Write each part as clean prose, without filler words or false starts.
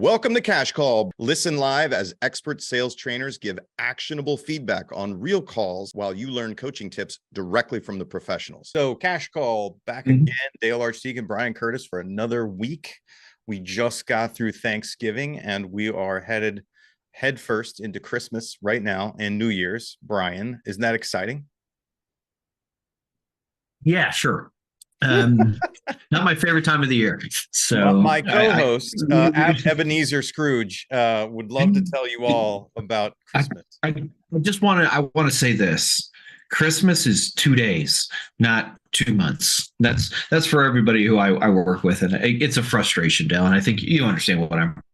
Welcome to Cash Call. Listen live as expert sales trainers give actionable feedback on real calls while you learn coaching tips directly from the professionals. So Cash Call back again, Dale Archdekin, Brian Curtis for another week. We just got through Thanksgiving and we are headed headfirst into Christmas right now and New Year's. Brian, isn't that exciting? Yeah, sure. Not my favorite time of the year. So my co-host, Ebenezer Scrooge, would love to tell you all about Christmas. I just want to say this. Christmas is 2 days, not 2 months. That's for everybody who I work with, and it's a frustration, Dale. And I think you understand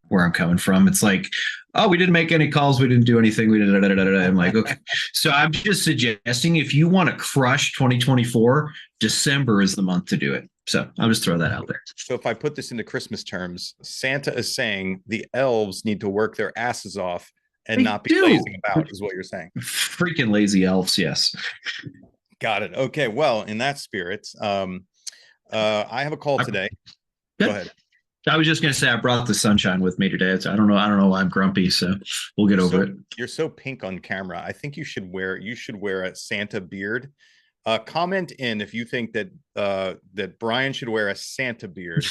where I'm coming from. It's like, oh, we didn't make any calls, we didn't do anything, we did. I'm like, okay. So I'm just suggesting if you want to crush 2024, December is the month to do it. So I'll just throw that out there. So if I put this into Christmas terms, Santa is saying the elves need to work their asses off and not be lazy about, is what you're saying. Freaking lazy elves, yes. Got it. Okay, well, in that spirit, I have a call today. Go ahead. I was just going to say I brought the sunshine with me today. I don't know why I'm grumpy, so we'll get over it. You're so pink on camera. I think you should wear a Santa beard. Comment in if you think that that Brian should wear a Santa beard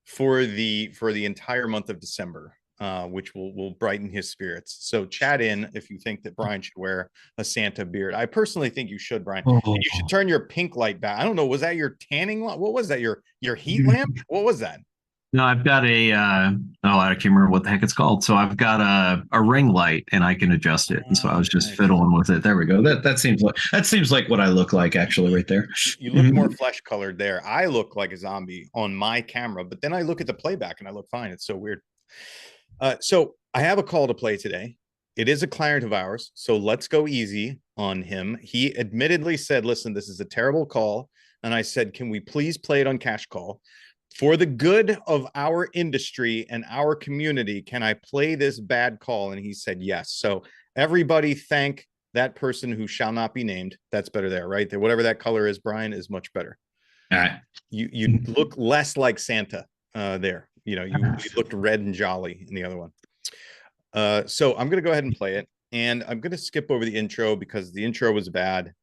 for the entire month of December, which will brighten his spirits. So chat in if you think that Brian should wear a Santa beard. I personally think you should, Brian. And you should turn your pink light back. I don't know. Was that your tanning light? What was that? Your heat lamp? What was that? No, I've got I can't remember what the heck it's called. So I've got a ring light and I can adjust it. And so I was just fiddling with it. There we go. That seems like what I look like actually right there. You look more flesh colored there. I look like a zombie on my camera, but then I look at the playback and I look fine. It's so weird. So I have a call to play today. It is a client of ours, so let's go easy on him. He admittedly said, listen, this is a terrible call. And I said, can we please play it on Cash Call? For the good of our industry and our community, can I play this bad call? And he said, yes. So everybody thank that person who shall not be named. That's better there, right? There, whatever that color is, Brian, is much better. All right. You look less like Santa there. You looked red and jolly in the other one. So I'm going to go ahead and play it. And I'm going to skip over the intro because the intro was bad.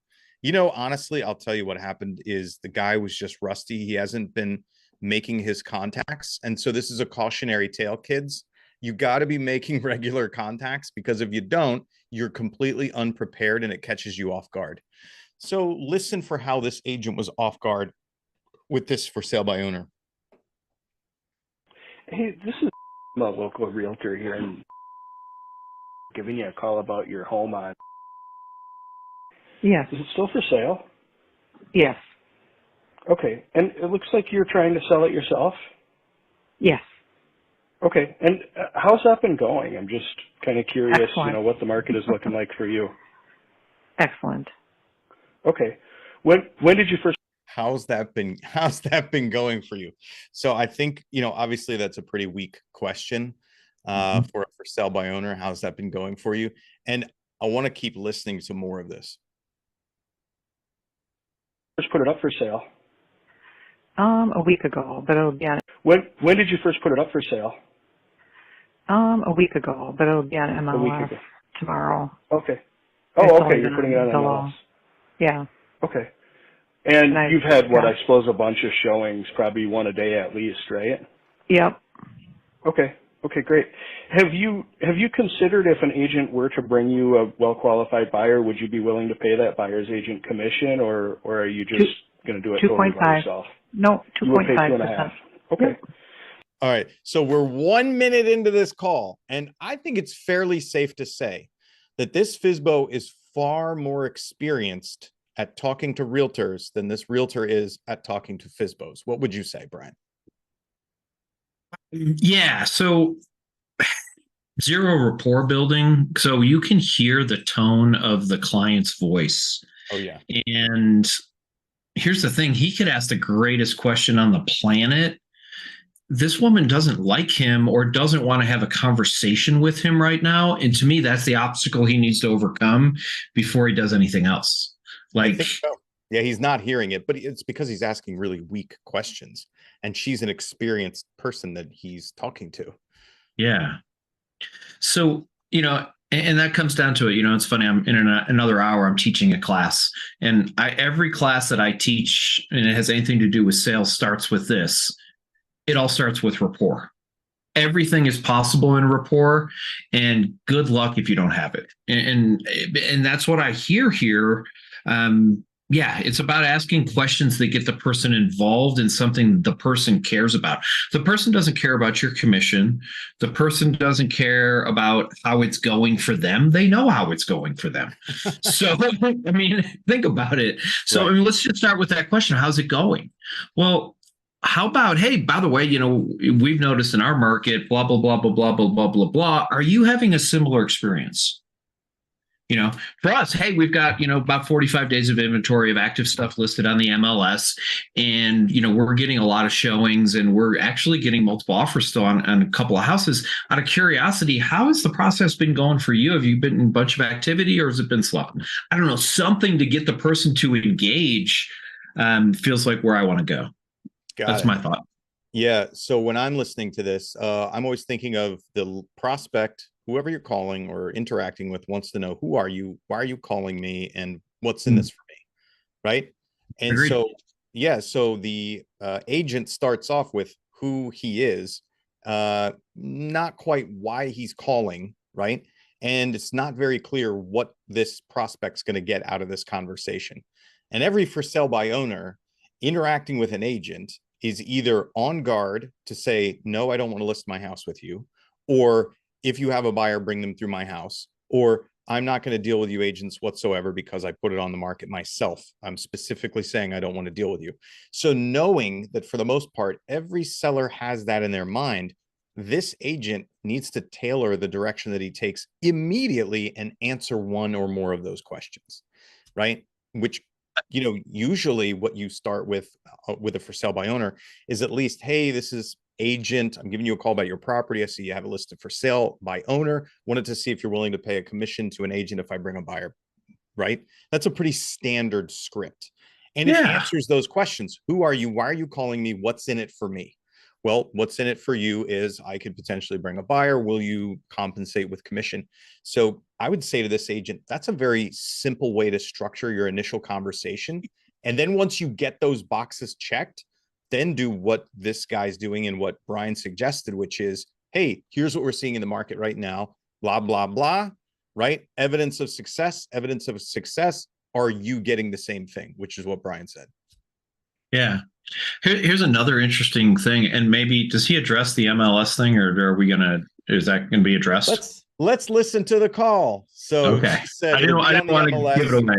Honestly, I'll tell you what happened is the guy was just rusty. He hasn't been making his contacts. And so this is a cautionary tale, kids. You got to be making regular contacts because if you don't, you're completely unprepared and it catches you off guard. So listen for how this agent was off guard with this for sale by owner. Hey, this is a local realtor here and giving you a call about your home on. Yes. Is it still for sale? Yes. Okay. And it looks like you're trying to sell it yourself? Yes. Okay. And how's that been going? I'm just kind of curious, Excellent. What the market is looking like for you. Excellent. Okay. When did you first? How's that been going for you? So I think, obviously that's a pretty weak question for sale by owner. How's that been going for you? And I want to keep listening to more of this. First put it up for sale? A week ago, but it'll be on. When did you first put it up for sale? A week ago, but it'll be on MLS tomorrow. Okay. Oh, okay. You're putting it on MLS. Yeah. Okay. And you've had I suppose a bunch of showings, probably one a day at least, right? Yep. Okay. Okay, great. Have you considered if an agent were to bring you a well-qualified buyer, would you be willing to pay that buyer's agent commission, or are you just going to do it totally by yourself? No, 2.5%. Okay. Yep. All right. So we're 1 minute into this call, and I think it's fairly safe to say that this FSBO is far more experienced at talking to realtors than this realtor is at talking to FSBOs. What would you say, Brian? Yeah. So zero rapport building. So you can hear the tone of the client's voice. Oh, yeah. And here's the thing. He could ask the greatest question on the planet. This woman doesn't like him or doesn't want to have a conversation with him right now. And to me, that's the obstacle he needs to overcome before he does anything else. Yeah, he's not hearing it, but it's because he's asking really weak questions. And she's an experienced person that he's talking to. Yeah. So, and that comes down to it. It's funny. I'm in another hour, I'm teaching a class, and every class that I teach, and it has anything to do with sales, starts with this. It all starts with rapport. Everything is possible in rapport, and good luck if you don't have it. And that's what I hear here. Yeah, it's about asking questions that get the person involved in something the person cares about. The person doesn't care about your commission. The person doesn't care about how it's going for them. They know how it's going for them. So, I mean, think about it. So, right. I mean, let's just start with that question. How's it going? Well, how about, hey, by the way, we've noticed in our market, blah, blah, blah, blah, blah, blah, blah, blah, blah. Are you having a similar experience? For us, hey, we've got, about 45 days of inventory of active stuff listed on the MLS. And, we're getting a lot of showings, and we're actually getting multiple offers still on a couple of houses. Out of curiosity, how has the process been going for you? Have you been in a bunch of activity, or has it been slow? I don't know, something to get the person to engage feels like where I want to go. That's my thought. Yeah. So when I'm listening to this, I'm always thinking of the prospect. Whoever you're calling or interacting with wants to know, who are you? Why are you calling me? And what's in this for me? Right. And agreed. So, yeah. So the agent starts off with who he is, not quite why he's calling. Right. And it's not very clear what this prospect's going to get out of this conversation. And every for sale by owner interacting with an agent is either on guard to say, no, I don't want to list my house with you, or if you have a buyer, bring them through my house, or I'm not going to deal with you agents whatsoever because I put it on the market myself. I'm specifically saying I don't want to deal with you. So knowing that for the most part, every seller has that in their mind, this agent needs to tailor the direction that he takes immediately and answer one or more of those questions, right? Which, usually what you start with a for sale by owner is at least, hey, this is agent, I'm giving you a call about your property. I see you have it listed for sale by owner. Wanted to see if you're willing to pay a commission to an agent if I bring a buyer, right? That's a pretty standard script. And it answers those questions. Who are you? Why are you calling me? What's in it for me? Well, what's in it for you is I could potentially bring a buyer. Will you compensate with commission? So I would say to this agent, that's a very simple way to structure your initial conversation. And then once you get those boxes checked, then do what this guy's doing and what Brian suggested, which is, hey, here's what we're seeing in the market right now, blah, blah, blah, right? Evidence of success, evidence of success. Are you getting the same thing? Which is what Brian said. Yeah. Here's another interesting thing. And maybe, does he address the MLS thing, or is that going to be addressed? Let's listen to the call. So okay. She said, I didn't want to give it away.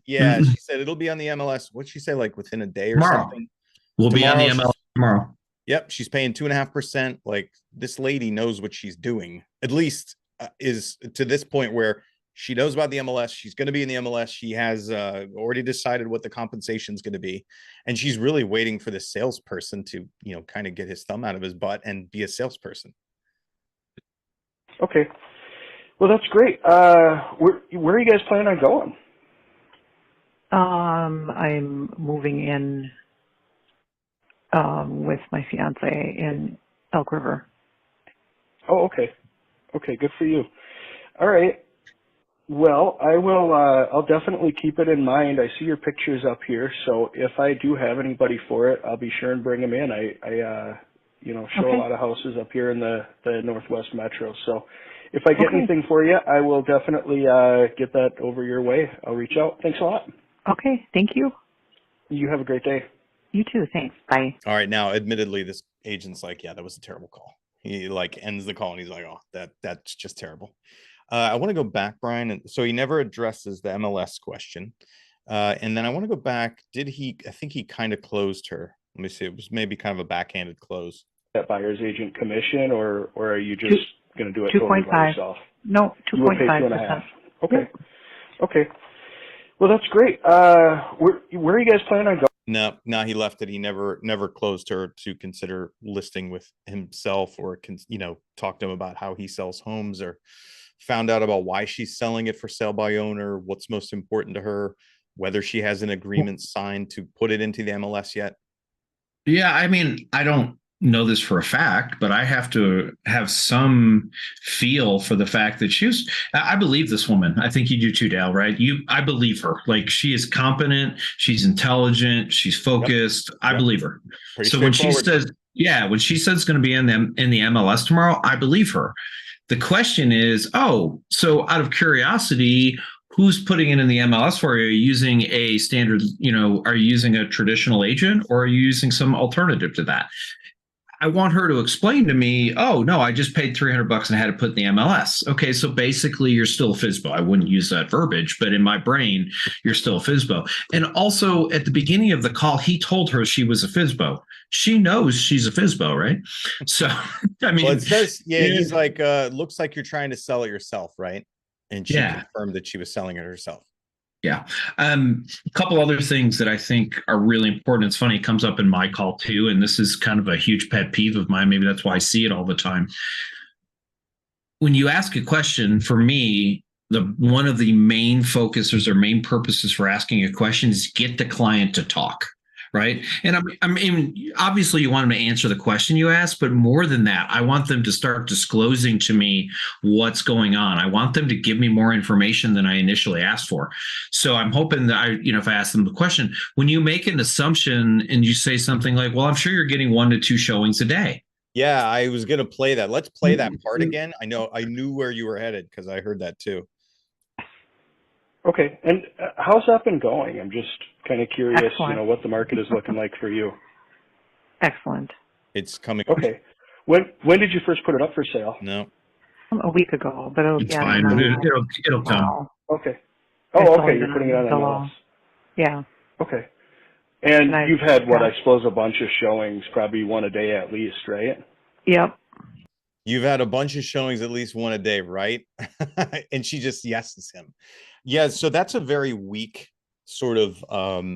Yeah. She said, it'll be on the MLS. What'd she say? Like within a day or something? We'll be on the MLS tomorrow. Yep. She's paying 2.5%. Like, this lady knows what she's doing, at least is to this point where she knows about the MLS. She's going to be in the MLS. She has already decided what the compensation is going to be. And she's really waiting for the salesperson to, kind of get his thumb out of his butt and be a salesperson. Okay. Well, that's great. Where are you guys planning on going? I'm moving in with my fiance in Elk River. Oh, okay. Okay, good for you. All right. Well, I will. I'll definitely keep it in mind. I see your pictures up here, so if I do have anybody for it, I'll be sure and bring them in. I show a lot of houses up here in the Northwest Metro. So if I get anything for you, I will definitely get that over your way. I'll reach out. Thanks a lot. Okay, thank you. You have a great day. You too. Thanks. Bye. All right. Now, admittedly, this agent's like, yeah, that was a terrible call. He ends the call and he's like, oh, that's just terrible. I want to go back, Brian. And so he never addresses the MLS question. And then I want to go back. I think he kind of closed her. Let me see. It was maybe kind of a backhanded close. That buyer's agent commission, or are you just going to do it 2.5 by yourself? No, 2.5%. Okay. Yeah. Okay. Well, that's great. Where are you guys planning on going? No, he left it. He never closed her to consider listing with himself, or talk to him about how he sells homes, or found out about why she's selling it for sale by owner, what's most important to her, whether she has an agreement signed to put it into the MLS yet. Yeah, I mean, I don't know this for a fact, but I have to have some feel for the fact that I believe this woman. I think you do too, Dale, right? I believe her. Like, she is competent, she's intelligent, she's focused. Yep. I believe her. Pretty so when she says, when she says it's going to be in the MLS tomorrow, I believe her. The question is, so out of curiosity, who's putting it in the MLS for you? Are you using a standard, are you using a traditional agent, or are you using some alternative to that? I want her to explain to me, oh, no, I just paid $300 and I had to put in the MLS. Okay, so basically you're still a FSBO. I wouldn't use that verbiage, but in my brain, you're still a FSBO. And also at the beginning of the call, he told her she was a FSBO. She knows she's a FSBO, right? So, I mean. Well, it says, he's like, looks like you're trying to sell it yourself, right? And she confirmed that she was selling it herself. Yeah. A couple other things that I think are really important. It's funny, it comes up in my call too, and this is kind of a huge pet peeve of mine. Maybe that's why I see it all the time. When you ask a question, for me, one of the main focuses or main purposes for asking a question is get the client to talk. Right. And I mean, obviously you want them to answer the question you ask, but more than that, I want them to start disclosing to me what's going on. I want them to give me more information than I initially asked for. So I'm hoping that if I ask them the question, when you make an assumption and you say something like, well, I'm sure you're getting 1 to 2 showings a day. Yeah, I was going to play that. Let's play that part again. I knew where you were headed because I heard that too. Okay. And how's that been going? I'm just kind of curious, Excellent. what the market is looking like for you. Excellent. It's coming. Okay. When did you first put it up for sale? No. A week ago, but it's fine. It'll come. Wow. Okay. Oh, okay. You're putting it on MLS. Yeah. Okay. And you've had, I suppose, a bunch of showings, probably 1 a day at least, right? Yep. You've had a bunch of showings, at least 1 a day, right? And she just yeses him. Yeah, so that's a very weak sort of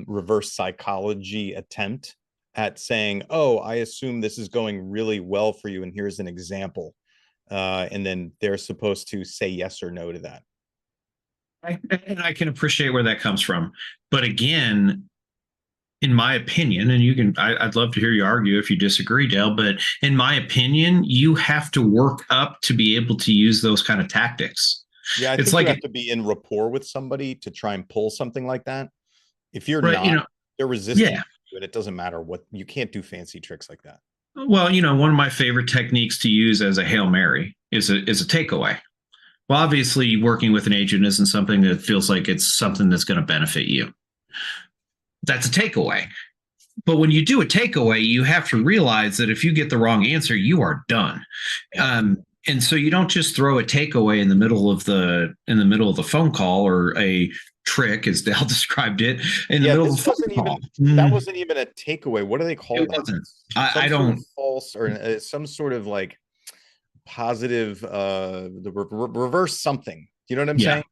reverse psychology attempt at saying, oh, I assume this is going really well for you, and here's an example. And then they're supposed to say yes or no to that. And I can appreciate where that comes from. But again, in my opinion, and I'd love to hear you argue if you disagree, Dale, but in my opinion, you have to work up to be able to use those kind of tactics. Yeah, I think you have to be in rapport with somebody to try and pull something like that. If you're not, they're resistant to it. It doesn't matter what, you can't do fancy tricks like that. Well, one of my favorite techniques to use as a Hail Mary is a takeaway. Well, obviously working with an agent isn't something that feels like it's something that's going to benefit you. That's a takeaway. But when you do a takeaway, you have to realize that if you get the wrong answer, you are done. And so you don't just throw a takeaway in the middle of the phone call, or a trick, as Dale described it, in the middle of the phone call. That wasn't even a takeaway. What do they call that? I don't. False, or some sort of like positive, the reverse something. You know what I'm saying?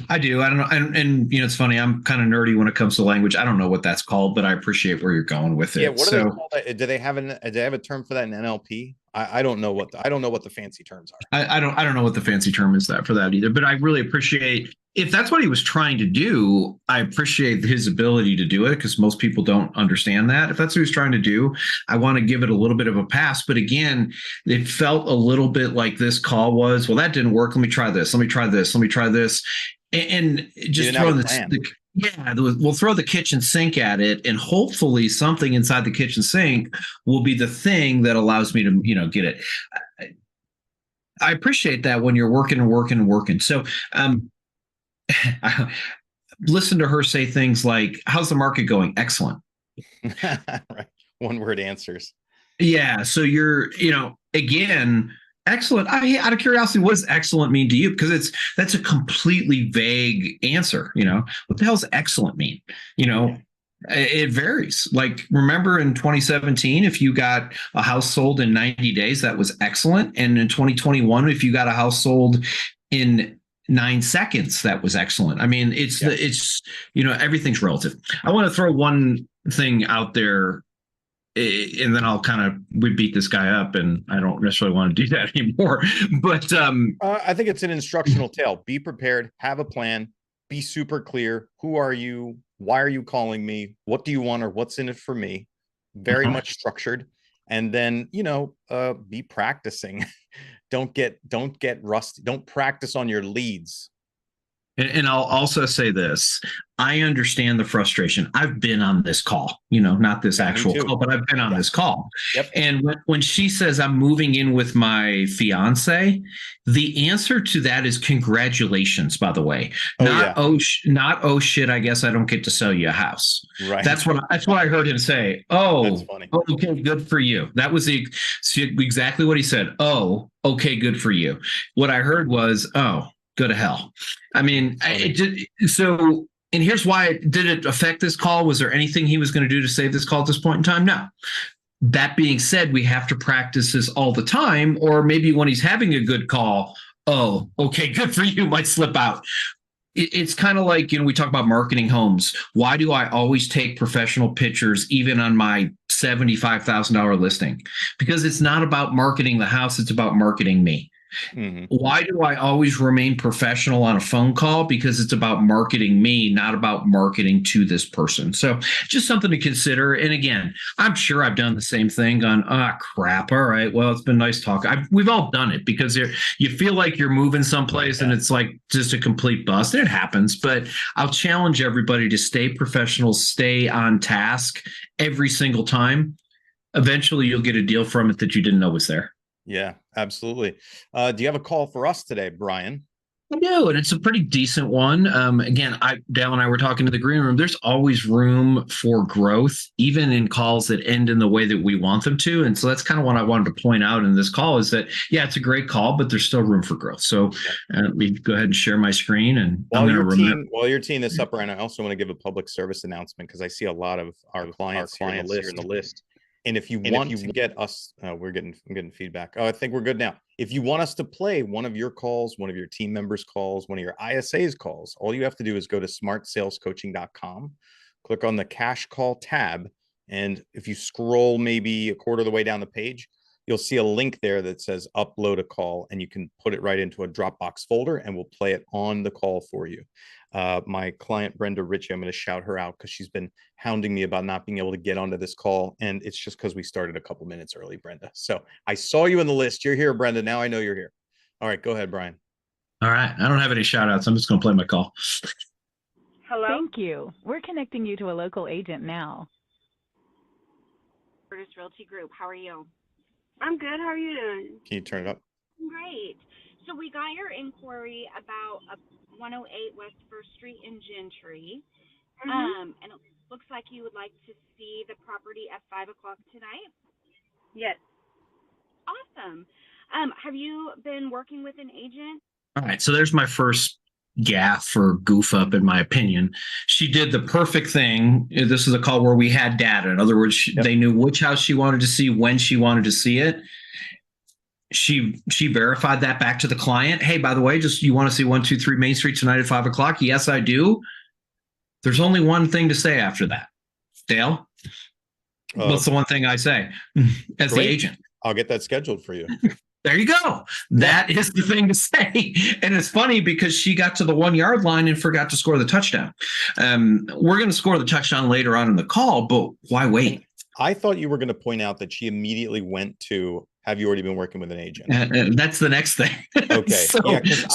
I do. I don't know. And it's funny. I'm kind of nerdy when it comes to language. I don't know what that's called, but I appreciate where you're going with it. Yeah. What do they call that? Do they have a term for that in NLP? I don't know what the fancy terms are. I don't know what the fancy term is for that either. But I really appreciate, if that's what he was trying to do, I appreciate his ability to do it, because most people don't understand that. If that's what he's trying to do, I want to give it a little bit of a pass. But again, it felt a little bit like this call was, well, that didn't work. Let me try this. Let me try this. Let me try this. And just throw we'll throw the kitchen sink at it, and hopefully something inside the kitchen sink will be the thing that allows me to, get it. I appreciate that when you're working and working and working. So, I listen to her say things like, how's the market going? Excellent. Right. 1-word answers. Yeah. So you're, again, excellent. Out of curiosity, what does excellent mean to you? Because that's a completely vague answer. What the hell does excellent mean? It varies. Like, remember in 2017, if you got a house sold in 90 days, that was excellent. And in 2021, if you got a house sold in 9 seconds, that was excellent. I mean, everything's relative. I want to throw one thing out there, and then I'll we beat this guy up, and I don't necessarily want to do that anymore. But I think it's an instructional tale. Be prepared, have a plan, be super clear. Who are you? Why are you calling me? What do you want, or what's in it for me? Very much structured. and then, be practicing. Don't get rusty. Don't practice on your leads. And I'll also say this. I understand the frustration. I've been on this call, not this actual call, but I've been on this call. Yep. And when she says I'm moving in with my fiance, the answer to that is congratulations, by the way. Not oh shit, I guess I don't get to sell you a house. Right. That's what I heard him say. Oh, that's funny. Okay, good for you. That was exactly what he said. Oh, okay, good for you. What I heard was, oh, go to hell. I mean, and here's why. Did it affect this call? Was there anything he was going to do to save this call at this point in time? No. That being said, we have to practice this all the time, or maybe when he's having a good call, oh, okay, good for you, might slip out. It's kind of like, we talk about marketing homes. Why do I always take professional pictures, even on my $75,000 listing? Because it's not about marketing the house. It's about marketing me. Mm-hmm. Why do I always remain professional on a phone call? Because it's about marketing me, not about marketing to this person. So just something to consider. And again, I'm sure I've done the same thing on, crap. All right, well, it's been nice talking. We've all done it, because you feel like you're moving someplace and it's like just a complete bust. It happens, but I'll challenge everybody to stay professional, stay on task every single time. Eventually you'll get a deal from it that you didn't know was there. Yeah, absolutely. Do you have a call for us today, Brian? I do, and it's a pretty decent one. Again, Dale and I were talking to the green room. There's always room for growth, even in calls that end in the way that we want them to. And so that's kind of what I wanted to point out in this call is that, yeah, it's a great call, but there's still room for growth. So let me go ahead and share my screen. And while you're teeing this up, Brian, I also want to give a public service announcement, because I see a lot of our clients here in the list. And if you want to get us, I'm getting feedback. Oh, I think we're good now. If you want us to play one of your calls, one of your team members' calls, one of your ISA's calls, all you have to do is go to smartsalescoaching.com, click on the cash call tab. And if you scroll maybe a quarter of the way down the page, you'll see a link there that says upload a call, and you can put it right into a Dropbox folder, and we'll play it on the call for you. My client, Brenda Ritchie, I'm going to shout her out because she's been hounding me about not being able to get onto this call. And it's just because we started a couple minutes early, Brenda. So I saw you in the list. You're here, Brenda. Now I know you're here. All right, go ahead, Brian. All right. I don't have any shout outs. I'm just going to play my call. Hello. Thank you. We're connecting you to a local agent now. Curtis Realty Group. How are you? I'm good. How are you doing? Can you turn it up? Great. So we got your inquiry about 108 West 1st Street in Gentry. And it looks like you would like to see the property at 5 o'clock tonight? Yes. Awesome. Have you been working with an agent? All right. So there's my first gaffe or goof up, in my opinion. She did the perfect thing. This is a call where we had data. In other words, they knew which house she wanted to see, when she wanted to see it. She verified that back to the client. Hey, by the way, just you want to see 123 Main Street tonight at 5 o'clock? Yes, I do. There's only one thing to say after that. Dale, what's the one thing I say as the agent? I'll get that scheduled for you. There you go. That is the thing to say. And it's funny because she got to the 1 yard line and forgot to score the touchdown. We're going to score the touchdown later on in the call, but why wait? I thought you were going to point out that she immediately went to, have you already been working with an agent? That's the next thing. Okay. So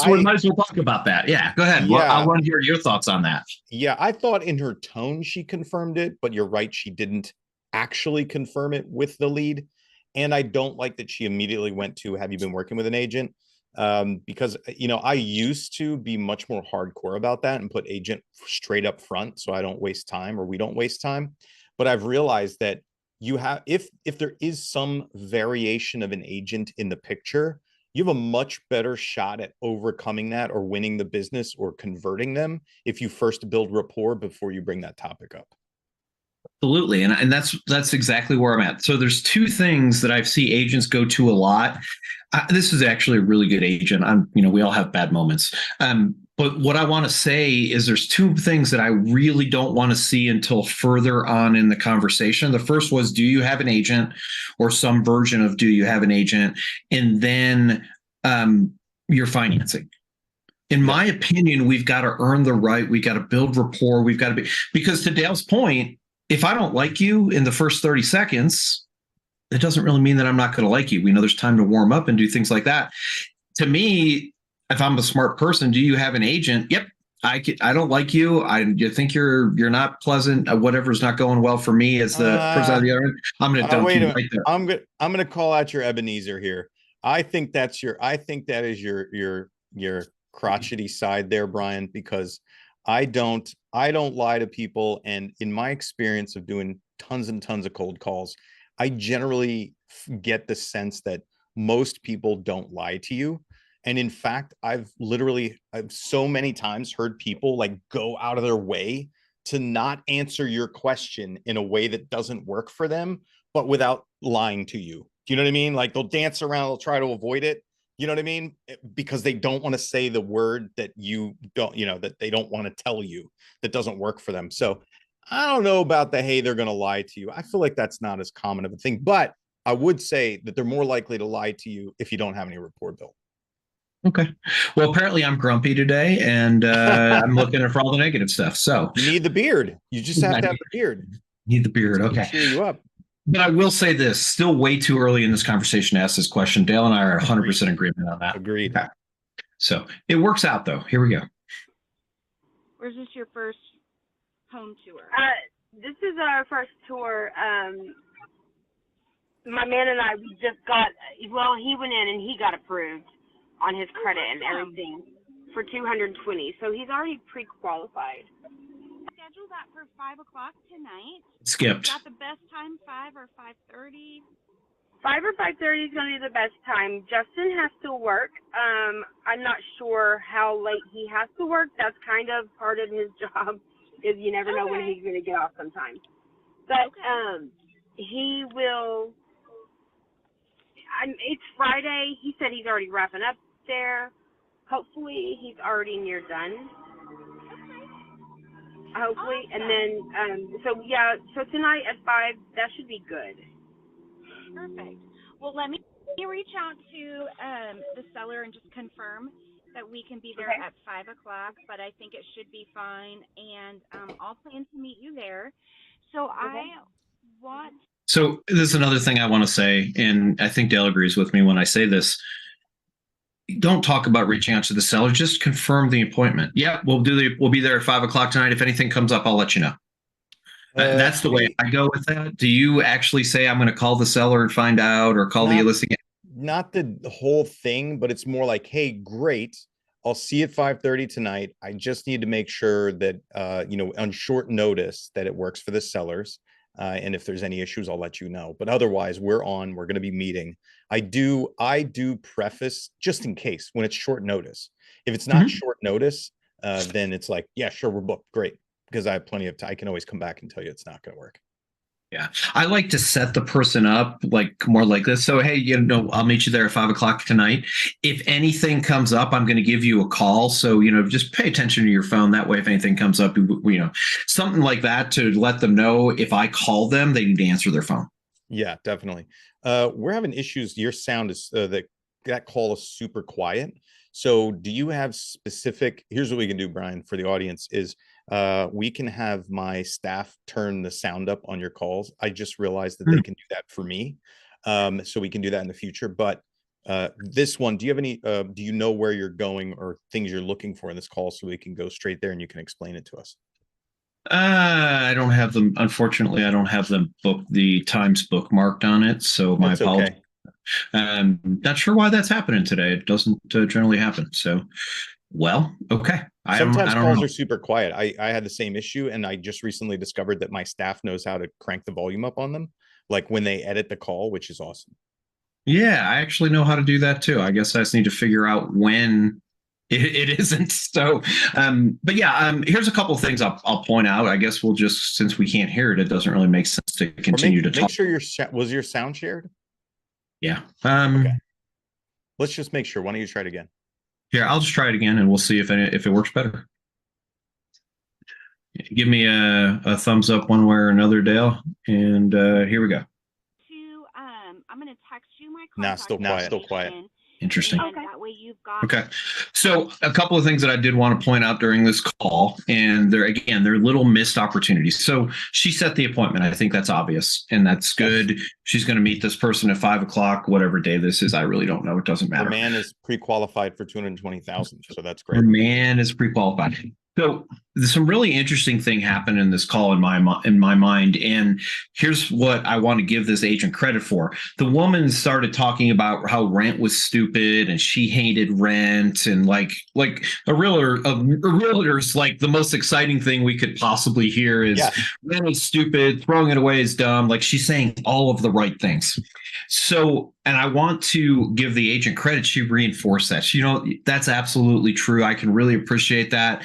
we might as well talk about that. Yeah, go ahead. Yeah. Well, I want to hear your thoughts on that. Yeah, I thought in her tone she confirmed it, but you're right. She didn't actually confirm it with the lead. And I don't like that she immediately went to, have you been working with an agent? Because, I used to be much more hardcore about that and put agent straight up front so I don't waste time, or we don't waste time. But I've realized that you have, if there is some variation of an agent in the picture, you have a much better shot at overcoming that or winning the business or converting them if you first build rapport before you bring that topic up. Absolutely. And that's exactly where I'm at. So there's two things that I see agents go to a lot. This is actually a really good agent. We all have bad moments. But what I want to say is there's two things that I really don't want to see until further on in the conversation. The first was, do you have an agent, or some version of do you have an agent? And then your financing. In my opinion, we've got to earn the right. We got to build rapport. We've got to be, because to Dale's point, if I don't like you in the first 30 seconds, it doesn't really mean that I'm not going to like you. We know there's time to warm up and do things like that. To me, if I'm a smart person, do you have an agent? Yep. I don't like you. You think you're not pleasant. Whatever's not going well for me as the person on the other end. I'm going to dump you right there. I'm going to call out your Ebenezer here. I think that is your crotchety side there, Brian, because I don't lie to people. And in my experience of doing tons and tons of cold calls, I generally get the sense that most people don't lie to you. And in fact, I've so many times heard people like go out of their way to not answer your question in a way that doesn't work for them, but without lying to you. Do you know what I mean? Like they'll dance around, they'll try to avoid it. You know what I mean? Because they don't want to say the word that you don't, that they don't want to tell you, that doesn't work for them. So I don't know about hey, they're going to lie to you. I feel like that's not as common of a thing, but I would say that they're more likely to lie to you if you don't have any rapport built. Okay. Well, apparently I'm grumpy today, and I'm looking for all the negative stuff. So you need the beard. You just have to have the beard. Need the beard. Okay. Cheer you up. But I will say this: still way too early in this conversation to ask this question. Dale and I are 100% agreement on that. Agreed. Okay. So it works out, though. Here we go. Where's this your first home tour? This is our first tour. My man and I, we just got. Well, he went in and he got approved on his credit and everything for 220. So he's already pre-qualified. Schedule that for 5 o'clock tonight. Skipped. Got the best time, 5 or 5:30? 5 or 5:30 is going to be the best time. Justin has to work. I'm not sure how late he has to work. That's kind of part of his job, is you never know when he's going to get off sometimes. But he will. It's Friday. He said he's already wrapping up there. Hopefully, he's already near done. Hopefully, awesome. And then so tonight at 5, that should be good. Perfect. Well, let me reach out to the seller and just confirm that we can be there at 5 o'clock. But I think it should be fine, and I'll plan to meet you there. So So this is another thing I want to say, and I think Dale agrees with me when I say this. Don't talk about reaching out to the seller. Just confirm the appointment. Yeah, we'll be there at 5 o'clock tonight. If anything comes up, I'll let you know. That's the way I go with that. Do you actually say I'm going to call the seller and find out, or call the listing? Not the whole thing, but it's more like, hey, great. I'll see you at 5:30 tonight. I just need to make sure that, on short notice that it works for the sellers. And if there's any issues, I'll let you know. But otherwise, we're going to be meeting. I do preface just in case when it's short notice. If it's not short notice, then it's like, yeah, sure, we're booked. Great. Because I have plenty of time. I can always come back and tell you it's not going to work. Yeah. I like to set the person up more like this. So, hey, I'll meet you there at 5 o'clock tonight. If anything comes up, I'm going to give you a call. So, just pay attention to your phone. That way, if anything comes up, something like that to let them know if I call them, they need to answer their phone. Yeah, definitely. We're having issues. Your sound is that call is super quiet. So do you have here's what we can do, Brian, for the audience is we can have my staff turn the sound up on your calls. I just realized that they can do that for me. So we can do that in the future. But this one, do you have any, do you know where you're going or things you're looking for in this call so we can go straight there and you can explain it to us? I don't have them. Unfortunately, I don't have the times bookmarked on it. So my apologies. Okay. Not sure why that's happening today. It doesn't generally happen. So, okay. Sometimes calls are super quiet. I had the same issue, and I just recently discovered that my staff knows how to crank the volume up on them, like when they edit the call, which is awesome. Yeah, I actually know how to do that too. I guess I just need to figure out when it isn't. So, but yeah, here's a couple of things I'll point out. I guess we'll just, since we can't hear it, it doesn't really make sense to continue to talk. Make sure was your sound shared? Yeah. Okay. Let's just make sure. Why don't you try it again? Yeah, I'll just try it again, and we'll see if it works better. Give me a thumbs up one way or another, Dale. And here we go. I'm going to text you my contact. Still quiet. Interesting. And that way you've got. Okay. So a couple of things that I did want to point out during this call, and they're little missed opportunities. So she set the appointment. I think that's obvious, and that's good. She's going to meet this person at 5:00, whatever day this is. I really don't know. It doesn't matter. The man is pre-qualified for 220,000. So that's great. The man is pre-qualified. So some really interesting thing happened in this call in my mind, and here's what I want to give this agent credit for. The woman started talking about how rent was stupid, and she hated rent, and like a realtor's like the most exciting thing we could possibly hear is rent is stupid, throwing it away is dumb. Like she's saying all of the right things. So, and I want to give the agent credit. She reinforced that. That's absolutely true. I can really appreciate that.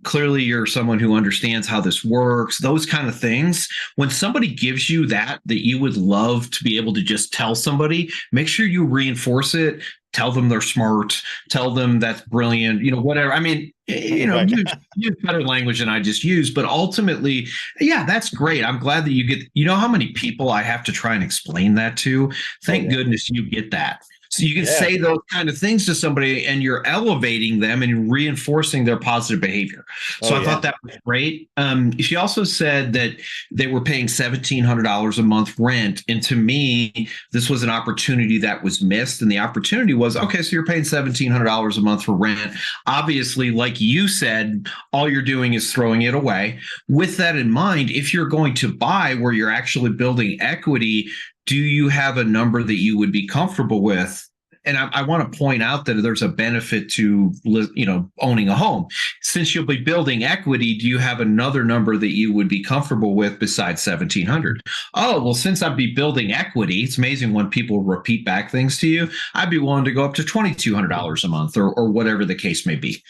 Clearly you're someone who understands how this works, those kind of things. When somebody gives you that you would love to be able to just tell somebody, make sure you reinforce it. Tell them they're smart. Tell them that's brilliant. Whatever. I mean, use better language than I just used. But ultimately, yeah, that's great. I'm glad that you get. How many people I have to try and explain that to? Thank goodness you get that. So you can say those kind of things to somebody, and you're elevating them and reinforcing their positive behavior. So I thought that was great. She also said that they were paying $1,700 a month rent. And to me, this was an opportunity that was missed. And the opportunity was, okay, so you're paying $1,700 a month for rent. Obviously, like you said, all you're doing is throwing it away. With that in mind, if you're going to buy where you're actually building equity, do you have a number that you would be comfortable with? And I want to point out that there's a benefit to, owning a home. Since you'll be building equity, do you have another number that you would be comfortable with besides 1,700? Oh, well, since I'd be building equity, it's amazing when people repeat back things to you. I'd be willing to go up to $2,200 a month or whatever the case may be.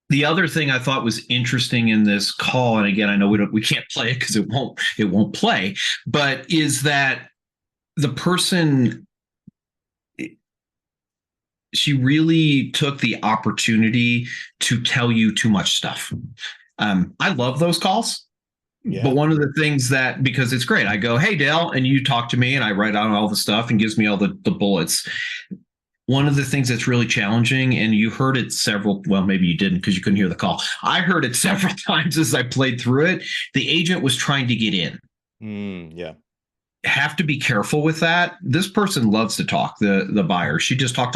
The other thing I thought was interesting in this call, and again, I know we can't play it because it won't play, but is that the person, she really took the opportunity to tell you too much stuff. I love those calls. Yeah. But one of the things because it's great, I go, hey, Dale, and you talk to me and I write out all the stuff and gives me all the bullets. One of the things that's really challenging, and you heard it maybe you didn't because you couldn't hear the call. I heard it several times as I played through it. The agent was trying to get in. Have to be careful with that. This person loves to talk, the buyer. She just talk.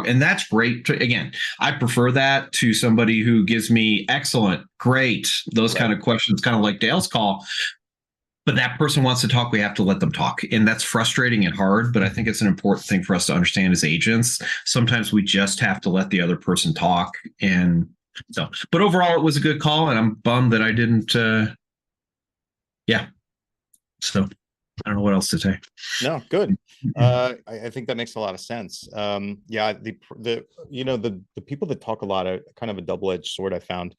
And that's great. Again, I prefer that to somebody who gives me excellent, great, those kind of questions, kind of like Dale's call. But that person wants to talk, we have to let them talk. And that's frustrating and hard, but I think it's an important thing for us to understand as agents. Sometimes we just have to let the other person talk. And so, but overall, it was a good call, and I'm bummed that I didn't, So I don't know what else to say. No, good. I think that makes a lot of sense. The people that talk a lot are kind of a double-edged sword, I found.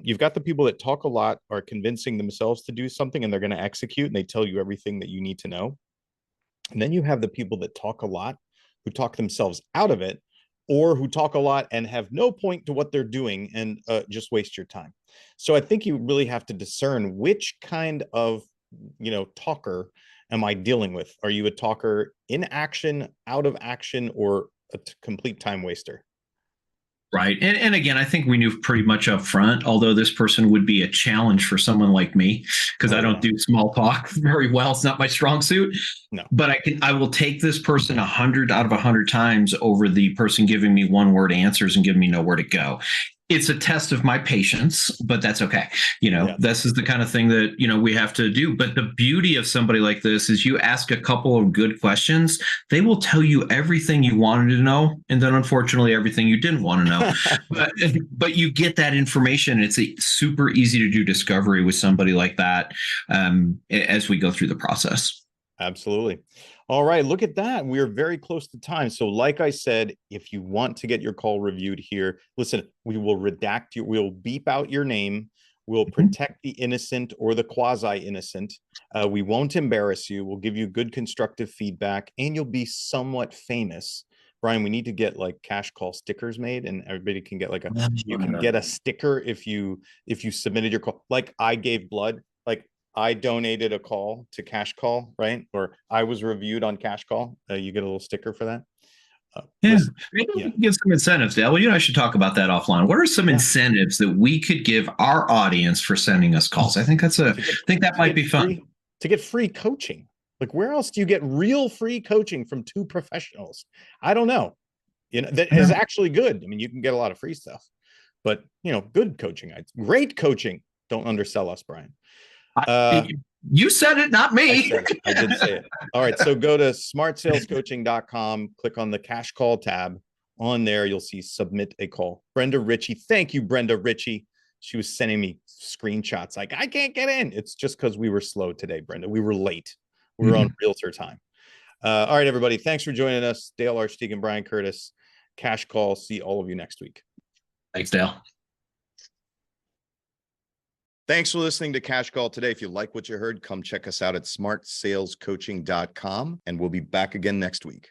You've got the people that talk a lot, are convincing themselves to do something, and they're going to execute, and they tell you everything that you need to know. And then you have the people that talk a lot, who talk themselves out of it, or who talk a lot and have no point to what they're doing and just waste your time. So I think you really have to discern which kind of talker am I dealing with? Are you a talker in action, out of action, or a complete time waster? Right. And again, I think we knew pretty much up front, although this person would be a challenge for someone like me because I don't do small talk very well. It's not my strong suit. No. But I will take this person 100 out of 100 times over the person giving me one-word answers and giving me nowhere to go. It's a test of my patience, but that's okay. This is the kind of thing that, we have to do. But the beauty of somebody like this is you ask a couple of good questions, they will tell you everything you wanted to know. And then unfortunately, everything you didn't want to know. but you get that information. It's super easy to do discovery with somebody like that as we go through the process. Absolutely. All right, look at that. We're very close to time. So like I said, if you want to get your call reviewed here, listen, we will redact you. We'll beep out your name. We'll protect the innocent or the quasi-innocent. We won't embarrass you. We'll give you good constructive feedback, and you'll be somewhat famous. Brian, we need to get like cash call stickers made, and everybody can get you can get a sticker if you submitted your call. Like I gave blood. Like I donated a call to Cash Call, right? Or I was reviewed on Cash Call. You get a little sticker for that. Yeah, Listen, maybe give some incentives, Dale. Well, you and I should talk about that offline. What are some incentives that we could give our audience for sending us calls? I think that might be fun. To get free coaching. Like, where else do you get real free coaching from two professionals? I don't know. That is actually good. I mean, you can get a lot of free stuff, but good coaching, great coaching. Don't undersell us, Brian. You said it, not me. I did say it. All right. So go to smartsalescoaching.com, click on the Cash Call tab. On there, you'll see submit a call. Brenda Ritchie. Thank you, Brenda Ritchie. She was sending me screenshots like, I can't get in. It's just because we were slow today, Brenda. We were late. We were on realtor time. All right, everybody. Thanks for joining us. Dale Archdekin, Brian Curtis, Cash Call. See all of you next week. Thanks, Dale. Thanks for listening to Cash Call today. If you like what you heard, come check us out at smartsalescoaching.com, and we'll be back again next week.